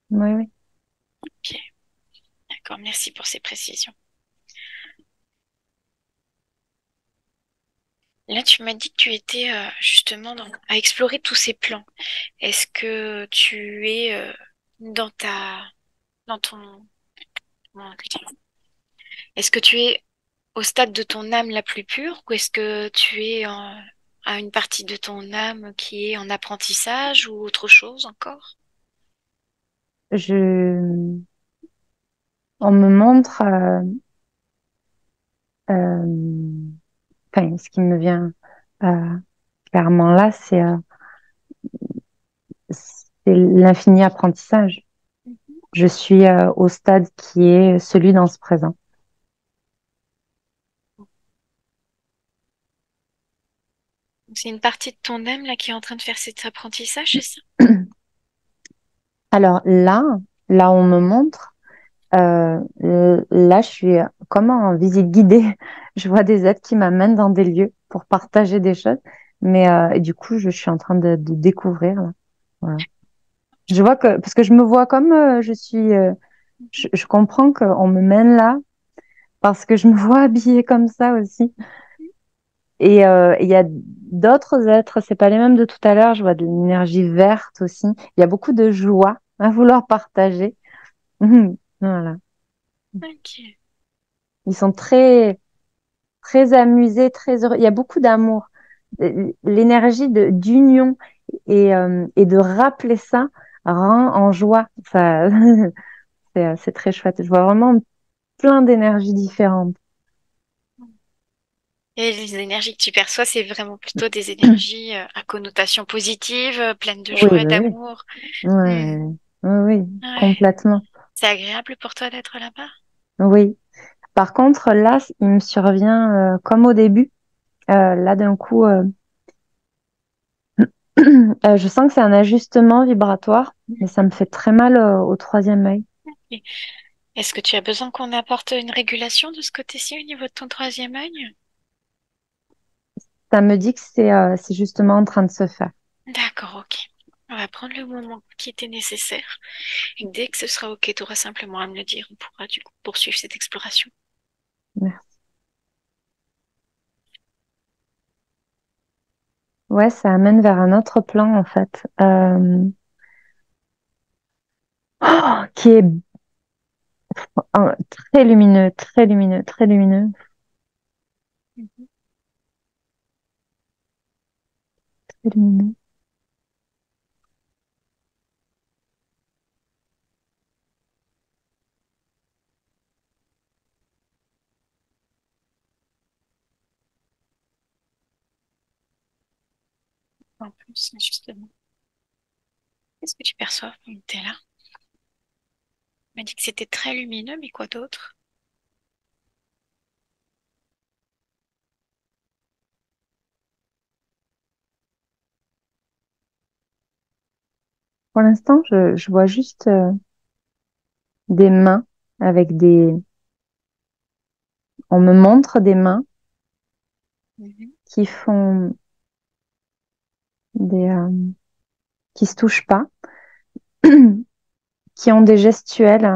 Oui, oui. Ok, d'accord, merci pour ces précisions. Là, tu m'as dit que tu étais justement à explorer tous ces plans. Est-ce que tu es dans ton, comment dire, est-ce que tu es au stade de ton âme la plus pure ou est-ce que tu es à une partie de ton âme qui est en apprentissage ou autre chose encore? On me montre, euh, enfin, ce qui me vient euh, clairement là, c'est l'infini apprentissage. Je suis au stade qui est celui dans ce présent. Donc, c'est une partie de ton âme là qui est en train de faire cet apprentissage, c'est ça? Alors là, on me montre, là, je suis comme en visite guidée. Je vois des êtres qui m'amènent dans des lieux pour partager des choses. Mais et du coup, je suis en train de découvrir là. Voilà. Je vois que, parce que je me vois comme je comprends qu'on me mène là parce que je me vois habillée comme ça aussi. Et il y a d'autres êtres, c'est pas les mêmes de tout à l'heure. Je vois de l'énergie verte aussi. Il y a beaucoup de joie à vouloir partager. Voilà. Ok. Ils sont très, très amusés, très heureux. Il y a beaucoup d'amour. L'énergie d'union et de rappeler ça rend en joie. Ça, c'est très chouette. Je vois vraiment plein d'énergies différentes. Et les énergies que tu perçois, c'est vraiment plutôt des énergies à connotation positive, pleines de Oui, joie et oui, oui. d'amour. Ouais, Hmm. oui, oui, Ouais. complètement. C'est agréable pour toi d'être là-bas? Oui. Par contre, là, il me survient comme au début. Là, d'un coup, je sens que c'est un ajustement vibratoire, mais ça me fait très mal au troisième œil. Et est-ce que tu as besoin qu'on apporte une régulation de ce côté-ci au niveau de ton troisième œil? Ça me dit que c'est justement en train de se faire. D'accord, ok. On va prendre le moment qui était nécessaire. Et dès que ce sera OK, tu auras simplement à me le dire. On pourra du coup poursuivre cette exploration. Merci. Ouais, ça amène vers un autre plan en fait, qui est très lumineux, très lumineux, très lumineux, Mhm. très lumineux. En plus, justement. Qu'est-ce que tu perçois quand tu es là? Tu m'as dit que c'était très lumineux, mais quoi d'autre? Pour l'instant, je vois juste des mains avec des. On me montre des mains Mhm. qui font des, qui se touchent pas, qui ont des gestuels.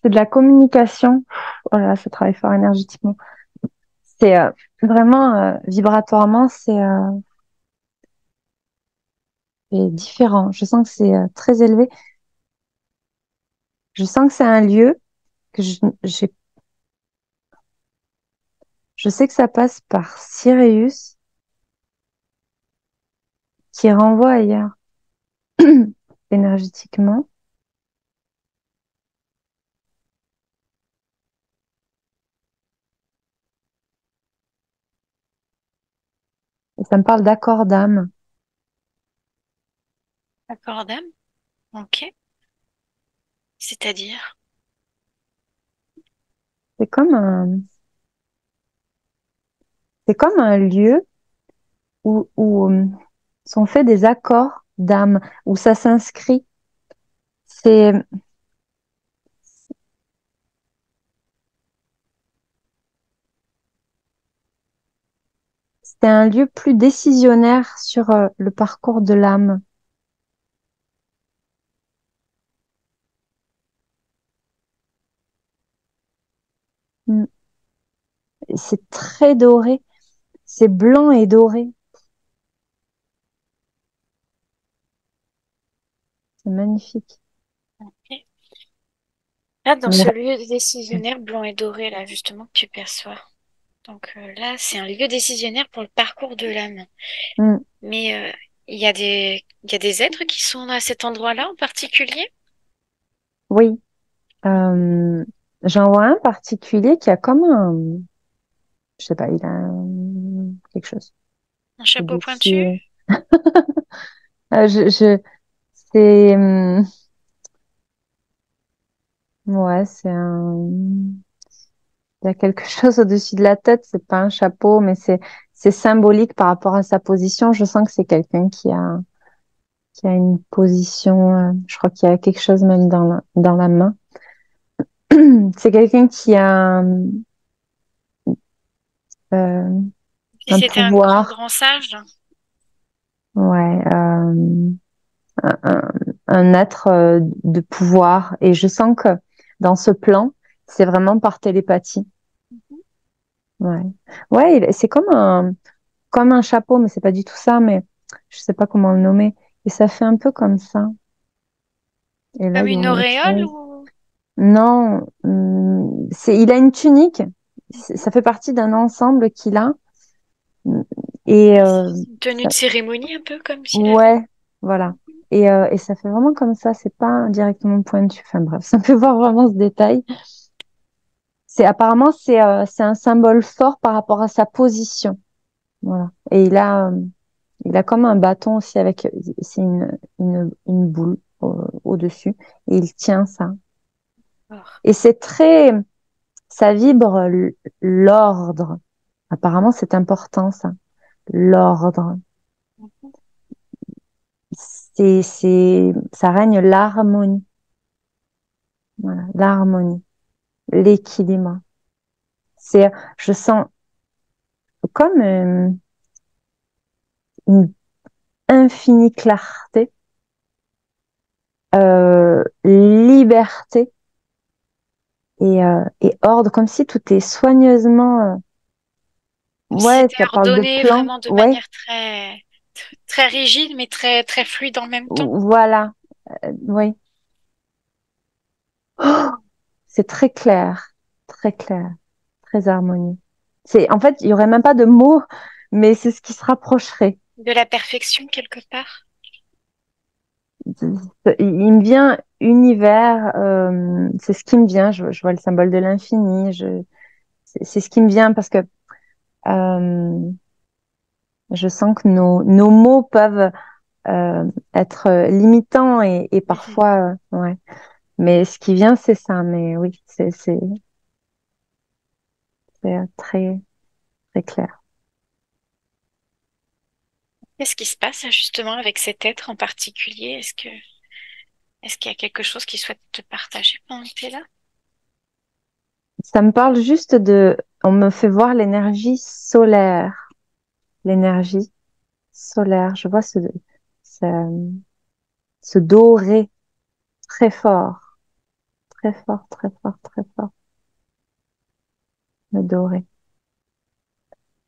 C'est de la communication. Oh là là, ça travaille fort énergétiquement. C'est vraiment vibratoirement, c'est différent. Je sens que c'est très élevé. Je sens que c'est un lieu que je sais que ça passe par Sirius qui renvoie ailleurs énergétiquement. Et ça me parle d'accord d'âme. D'accord, dame. OK. C'est-à-dire? C'est comme c'est comme un lieu où sont faits des accords d'âme, où ça s'inscrit. C'est c'est un lieu plus décisionnaire sur le parcours de l'âme. Mm. C'est très doré, c'est blanc et doré. C'est magnifique. OK. Là, dans Mais ce lieu décisionnaire blanc et doré, là, justement, que tu perçois. Donc là, c'est un lieu décisionnaire pour le parcours de l'âme. mm, Mais il y a des êtres qui sont à cet endroit-là en particulier? oui, euh, j'en vois un particulier qui a comme un, je sais pas, il a quelque chose Un chapeau au-dessus. pointu? C'est, ouais, c'est un, il y a quelque chose au-dessus de la tête. C'est pas un chapeau, mais c'est symbolique par rapport à sa position. Je sens que c'est quelqu'un qui a une position. Je crois qu'il y a quelque chose même dans la main. C'est quelqu'un qui a euh, Si un c'était un grand, pouvoir. grand sage? Ouais, un, un être de pouvoir. Et je sens que dans ce plan, c'est vraiment par télépathie. Ouais, ouais, c'est comme un chapeau, mais c'est pas du tout ça, mais je sais pas comment le nommer. Et ça fait un peu comme ça. Et là, Comme il y une a autre auréole chose. ou Non, il a une tunique. Ça fait partie d'un ensemble qu'il a. Et une tenue de ça- cérémonie un peu comme s'il avait? ouais, voilà. Et ça fait vraiment comme ça. C'est pas directement pointu. Enfin bref, ça me fait voir vraiment ce détail. C'est apparemment c'est un symbole fort par rapport à sa position. Voilà. Et il a comme un bâton aussi avec, c'est une boule au-dessus et il tient ça. Oh. Et c'est très, ça vibre l'ordre. Apparemment, c'est important ça, l'ordre. Ça règne l'harmonie. Voilà, l'harmonie, l'équilibre. C'est, je sens comme, une infinie clarté, liberté et ordre, comme si tout est soigneusement. Comme si Ouais, c'était ça parle de ordonné plan. vraiment de Ouais, manière très rigide, mais très fluide en même temps. voilà. Oui. Oh, c'est très clair, très harmonieux. En fait, il y aurait même pas de mots, mais c'est ce qui se rapprocherait. De la perfection quelque part. Il me vient univers, c'est ce qui me vient. Je vois le symbole de l'infini. C'est ce qui me vient parce que euh, je sens que nos mots peuvent être limitants et Mhm. parfois, ouais. Mais ce qui vient, c'est ça. Mais oui, c'est très, très clair. Qu'est-ce qui se passe justement avec cet être en particulier? Est-ce qu'il y a quelque chose qui souhaite te partager pendant que tu es là? Ça me parle juste on me fait voir l'énergie solaire. L'énergie solaire. Je vois ce, ce doré très fort, très fort, très fort, très fort. Le doré.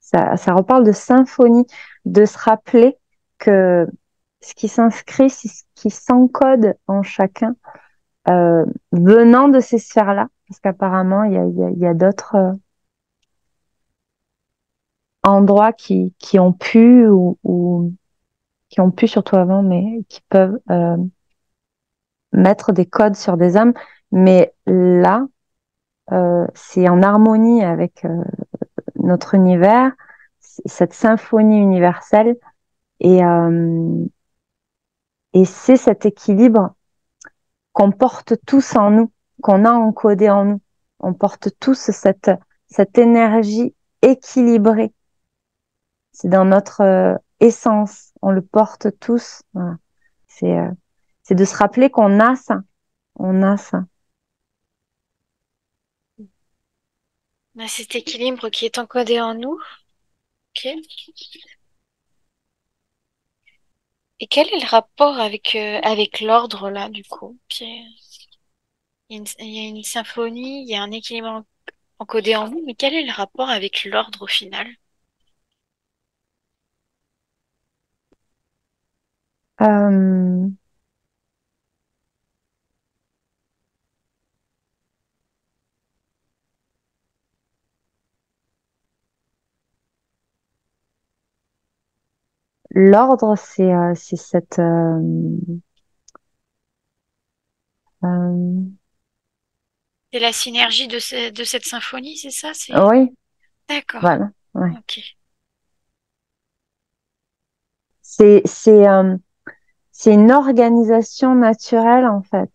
Ça reparle de symphonie, de se rappeler que ce qui s'inscrit, c'est ce qui s'encode en chacun, venant de ces sphères-là, parce qu'apparemment, il y a d'autres endroits qui ont pu, ou qui ont pu surtout avant, mais qui peuvent mettre des codes sur des âmes. Mais là, c'est en harmonie avec notre univers, cette symphonie universelle, et, euh, et c'est cet équilibre qu'on porte tous en nous, qu'on a encodé en nous. On porte tous cette énergie équilibrée. C'est dans notre essence. On le porte tous. Voilà. C'est euh, c'est de se rappeler qu'on a ça. On a ça. On a cet équilibre qui est encodé en nous. Ok. Et quel est le rapport avec l'ordre là, du coup? Il y a une symphonie, il y a un équilibre encodé en nous, mais quel est le rapport avec l'ordre au final? Euh, L'ordre, c'est cette euh, C'est la synergie de cette symphonie, c'est ça? oui, D'accord. voilà. Ouais. Ok. C'est c'est euh, c'est une organisation naturelle en fait.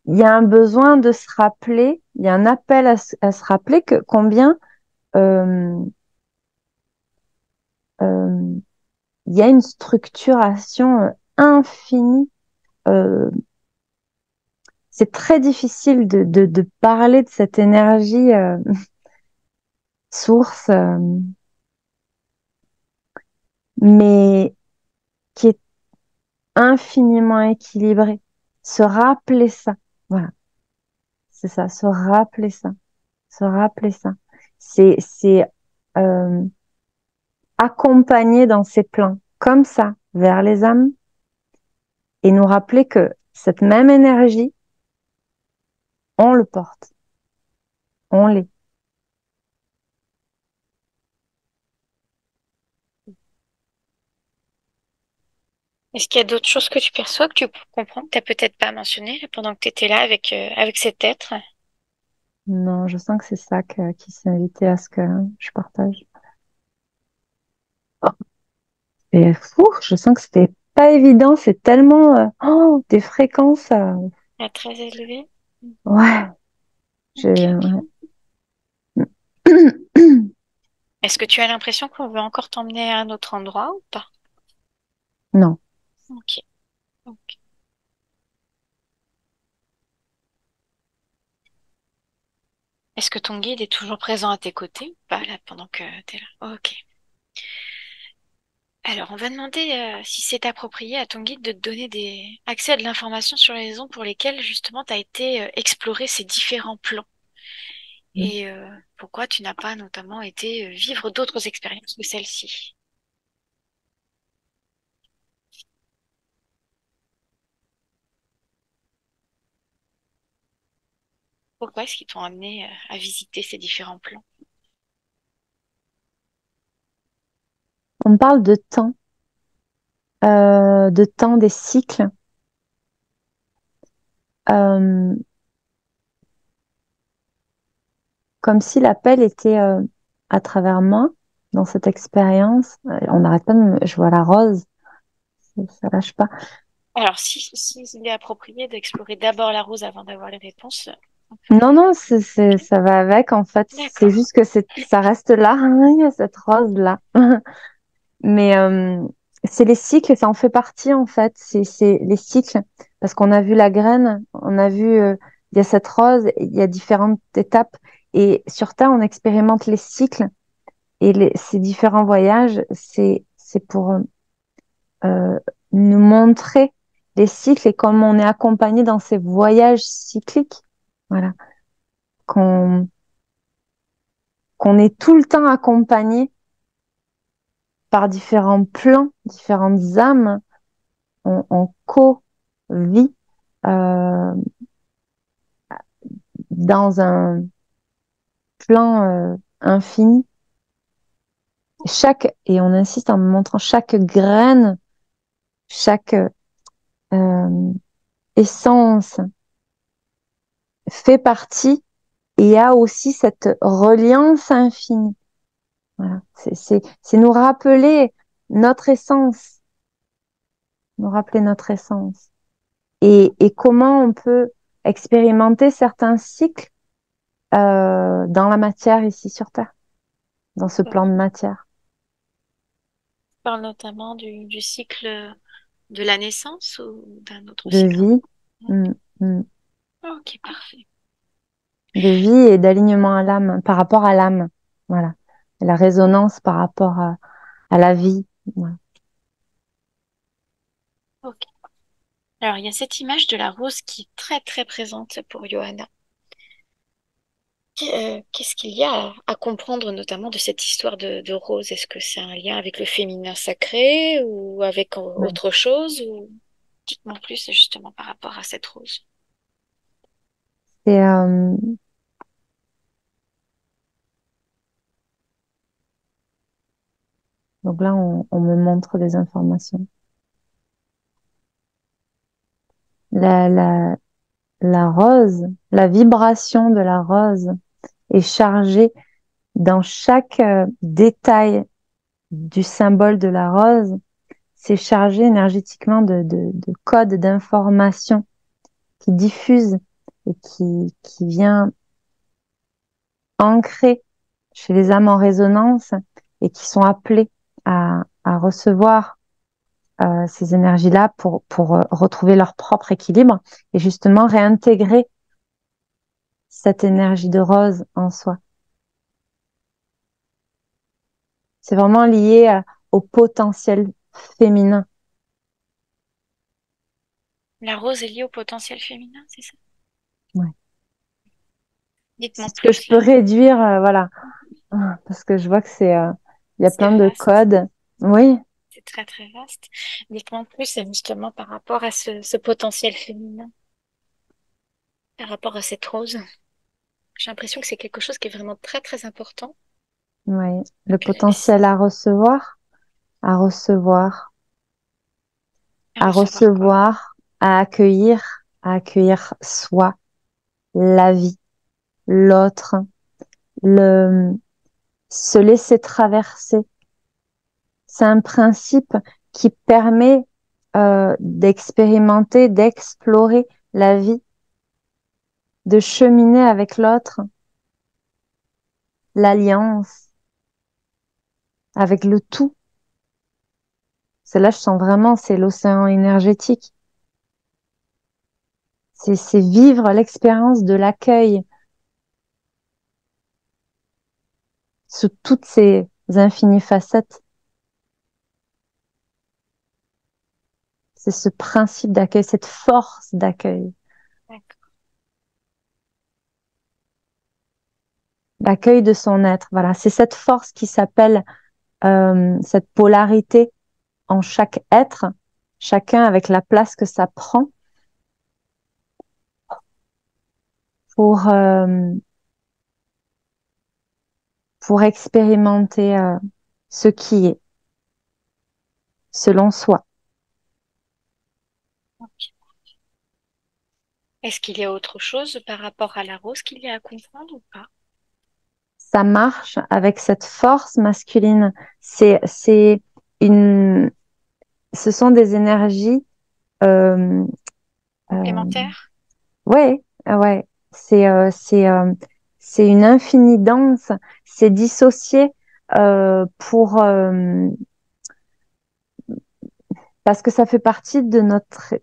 Il y a un besoin de se rappeler, il y a un appel à se rappeler que combien euh, euh, il y a une structuration infinie. Euh, c'est très difficile de parler de cette énergie source, mais qui est infiniment équilibrée. Se rappeler ça. Voilà, c'est ça, se rappeler ça. Se rappeler ça. C'est euh, accompagner dans ces plans, comme ça, vers les âmes, et nous rappeler que cette même énergie, on le porte, on l'est. Est-ce qu'il y a d'autres choses que tu perçois, que tu comprends, que tu n'as peut-être pas mentionné là, pendant que tu étais là avec cet être? Non, je sens que c'est ça qui s'est invité à ce que je partage. Et fou, je sens que c'était pas évident, c'est tellement des fréquences. Ah, très élevé? Ouais, Ok, ok. ouais. Est-ce que tu as l'impression qu'on veut encore t'emmener à un autre endroit ou pas? Non. Ok, ok. Est-ce que ton guide est toujours présent à tes côtés ou pas là pendant que tu es là? Ok. Alors, on va demander si c'est approprié à ton guide de te donner accès à de l'information sur les raisons pour lesquelles justement tu as été explorer ces différents plans et pourquoi tu n'as pas notamment été vivre d'autres expériences que celle-ci. Pourquoi est-ce qu'ils t'ont amené à visiter ces différents plans? On parle de temps des cycles. Euh, Comme si l'appel était à travers moi dans cette expérience. On n'arrête pas je vois la rose, ça lâche pas. Alors, si il est approprié d'explorer d'abord la rose avant d'avoir les réponses, Non, non, ça va avec, en fait. C'est d'accord. juste que ça reste là, il y a cette rose-là. Mais c'est les cycles, ça en fait partie, en fait. C'est les cycles. Parce qu'on a vu la graine, on a vu, il y a cette rose, il y a différentes étapes. Et sur Terre, on expérimente les cycles. Et ces différents voyages, c'est pour euh, nous montrer les cycles et comment on est accompagné dans ces voyages cycliques. Voilà. Qu'on qu'on est tout le temps accompagné par différents plans, différentes âmes. On co-vit dans un plan infini. Et on insiste en me montrant chaque graine, chaque essence fait partie et a aussi cette reliance infinie. Voilà. C'est nous rappeler notre essence, nous rappeler notre essence. Et comment on peut expérimenter certains cycles dans la matière ici sur Terre, dans ce plan de matière. Tu parles notamment du cycle de la naissance ou d'un autre De cycle? vie, mm, mm. Ok, parfait. De vie et d'alignement à l'âme, par rapport à l'âme. Voilà. Et la résonance par rapport à la vie. Voilà. Ok. Alors, il y a cette image de la rose qui est très très présente pour Johanna. Qu'est-ce qu'il y a à comprendre notamment de cette histoire de rose? Est-ce que c'est un lien avec le féminin sacré ou avec Ouais. autre chose ou... Dites-moi plus justement par rapport à cette rose. Et donc là, on me montre des informations. La, la, la rose, la vibration de la rose est chargée dans chaque détail du symbole de la rose. C'est chargé énergétiquement de codes d'informations qui diffusent et qui vient ancrer chez les âmes en résonance et qui sont appelées à recevoir ces énergies-là pour retrouver leur propre équilibre et justement réintégrer cette énergie de rose en soi. C'est vraiment lié au potentiel féminin. La rose est liée au potentiel féminin, c'est ça? Ouais. Dites-moi C'est ce que je plus peux là. réduire, voilà, parce que je vois que il y a C'est plein de vaste, codes. Oui. c'est très très vaste. Dites-moi plus justement par rapport à ce potentiel féminin, par rapport à cette rose. J'ai l'impression que c'est quelque chose qui est vraiment très très important. Oui, le Et potentiel à recevoir, à à recevoir quoi? recevoir, à accueillir soi, la vie, l'autre, le se laisser traverser. C'est un principe qui permet d'expérimenter, d'explorer la vie, de cheminer avec l'autre, l'alliance, avec le tout. C'est là, je sens vraiment, c'est l'océan énergétique. C'est vivre l'expérience de l'accueil sous toutes ces infinies facettes. C'est ce principe d'accueil, cette force d'accueil. L'accueil de son être, voilà. C'est cette force qui s'appelle cette polarité en chaque être, chacun avec la place que ça prend pour expérimenter ce qui est, selon soi. Est-ce qu'il y a autre chose par rapport à la rose qu'il y a à comprendre ou pas? Ça marche avec cette force masculine. Ce sont des énergies complémentaires. Ouais. C'est une infinie danse. C'est dissocié parce que ça fait partie de notre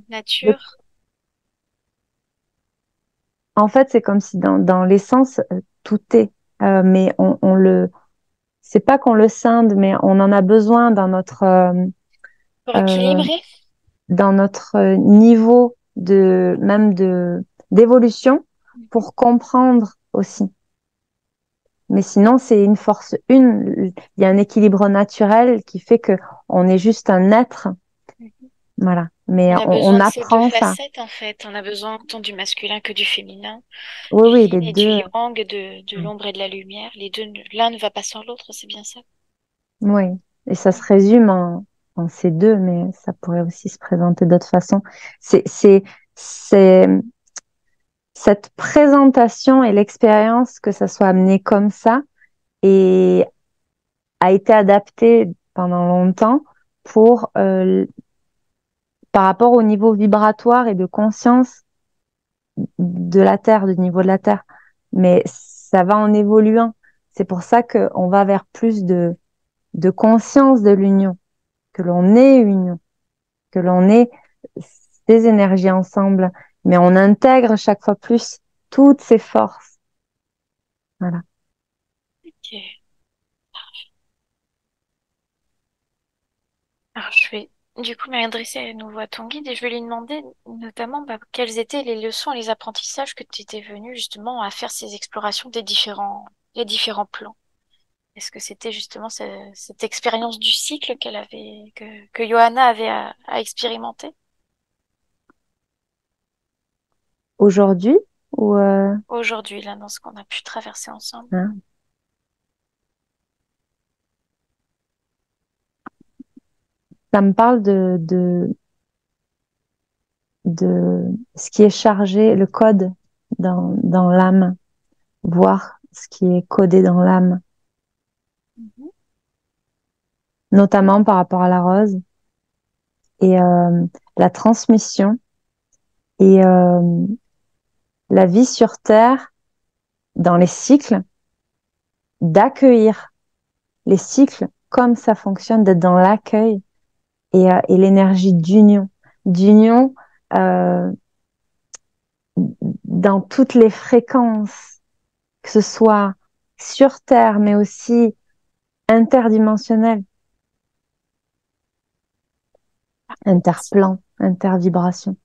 nature. En fait, c'est comme si dans l'essence tout est, mais c'est pas qu'on le scinde, mais on en a besoin dans notre Pour équilibrer. Dans notre niveau d'évolution pour comprendre aussi. Mais sinon, c'est une force une. Il y a un équilibre naturel qui fait que on est juste un être. Voilà. Mais on apprend ça. Facettes, en fait. On a besoin autant du masculin que du féminin. Oui, les deux. Du yang, de l'ombre et de la lumière. Les deux, l'un ne va pas sans l'autre, c'est bien ça? Oui. Et ça se résume en ces deux, mais ça pourrait aussi se présenter d'autres façons. C'est cette présentation et l'expérience que ça soit amené comme ça et a été adaptée pendant longtemps par rapport au niveau vibratoire et de conscience de la Terre, du niveau de la Terre. Mais ça va en évoluant. C'est pour ça qu'on va vers plus de conscience de l'union, que l'on est union, que l'on est ces énergies ensemble, mais on intègre chaque fois plus toutes ces forces. Voilà. Ok. Alors, je vais du coup m'adresser à nouveau à ton guide et je vais lui demander notamment quelles étaient les leçons et les apprentissages que tu étais venu justement à faire ces explorations les différents plans. Est-ce que c'était justement cette expérience du cycle que Johanna avait à expérimenter? Aujourd'hui ou Aujourd'hui, là, dans ce qu'on a pu traverser ensemble. Hein. Ça me parle de ce qui est chargé, le code dans l'âme, voir ce qui est codé dans l'âme. Notamment par rapport à la rose et la transmission et la vie sur Terre dans les cycles, d'accueillir les cycles comme ça fonctionne, d'être dans l'accueil et l'énergie d'union dans toutes les fréquences, que ce soit sur Terre mais aussi interdimensionnel, interplan, intervibration.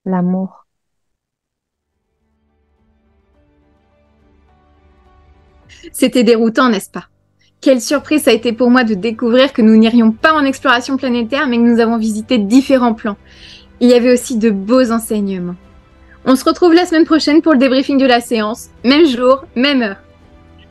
L'amour. C'était déroutant, n'est-ce pas? Quelle surprise ça a été pour moi de découvrir que nous n'irions pas en exploration planétaire, mais que nous avons visité différents plans. Il y avait aussi de beaux enseignements. On se retrouve la semaine prochaine pour le débriefing de la séance. Même jour, même heure.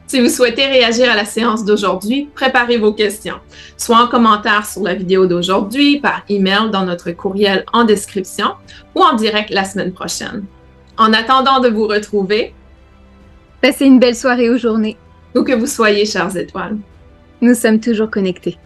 Si vous souhaitez réagir à la séance d'aujourd'hui, préparez vos questions, soit en commentaire sur la vidéo d'aujourd'hui, par email dans notre courriel en description ou en direct la semaine prochaine. En attendant de vous retrouver, passez une belle soirée ou journée. Où que vous soyez, chères étoiles. Nous sommes toujours connectés.